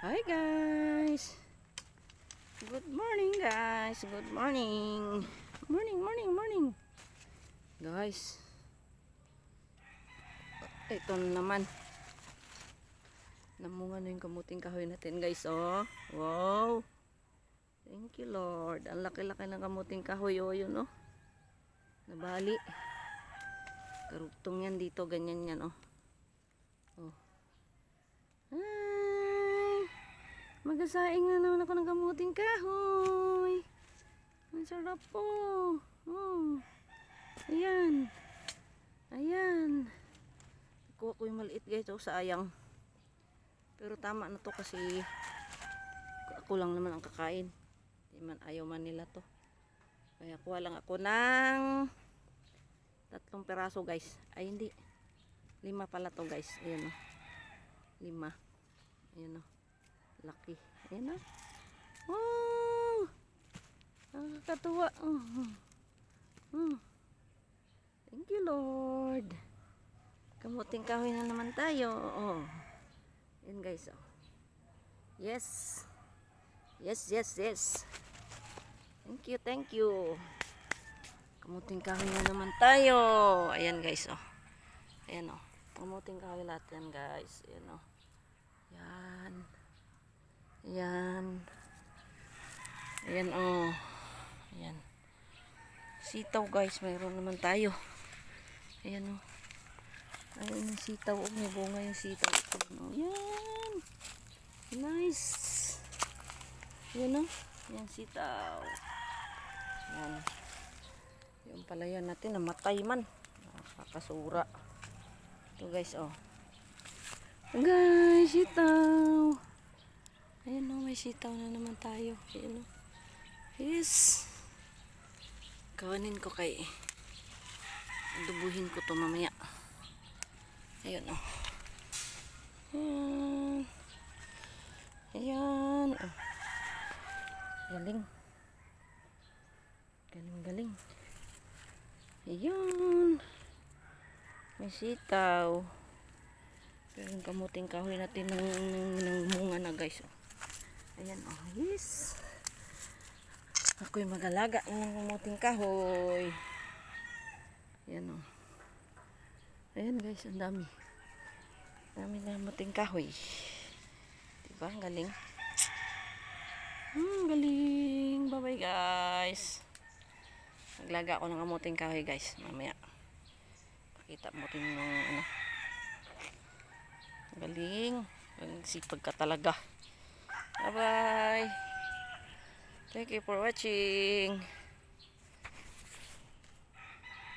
Hi guys. Good morning guys. Good morning. Morning. Guys. Ito na naman. Namunga na yung kamuting kahoy natin guys. Oh. Wow. Thank you Lord. Ang laki-laki ng kamuting kahoy. Oh yun oh. Nabali. Karugtong yan dito. Ganyan yan oh. Oh. Magasaing na naman ako ng kamuting kahoy. Ang sarap po. Oh. Ayan. Kuha ko yung maliit guys. Oh, sayang. Pero tama na to kasi ako lang naman ang kakain. Di man ayaw man nila to. Kaya kuha lang ako ng 3 peraso guys. Ay hindi. 5 pala to guys. Ayan o. 5. Ayan o. Laki. Ayan o. Wow! Nakakatuwa. Thank you Lord. Kamuting kahoy na naman tayo. Oh. Ayan guys. Oh. Yes. Thank you. Kamuting kahoy na naman tayo. Ayan guys. Oh. Ayan oh. Kamuting kahoy lahat yan guys. Ayan oh. Ayan oh. Ayan. Sitaw guys, mayroon naman tayo. Ayan oh. Ayan yung sitaw oh. May bunga yung sitaw. Ayan. Nice. Ayan oh. Ayan sitaw. Ayan. Yung palayan natin namatay man. Nakakasura. Ito guys oh. Guys, sitaw. Ayan o, may sitaw na naman tayo. Ayan o. Yes. Kawanin ko kay dubuhin ko to mamaya. Ayan o. Ayan o. Galing. Ayan. May sitaw. Pero yung kamuting kahoy natin ng munga na guys. Ayan oh, yes. Ako'y mag-alaga ng kamuting kahoy. Ayan oh. Ayan guys, ang dami. Dami na kamuting kahoy. Diba? Ang galing. Galing. Bye-bye guys. Naglaga ako ng kamuting kahoy guys. Mamaya. Pakita mo rin yung ano. Galing. Sipag ka talaga. Bye bye. Thank you for watching.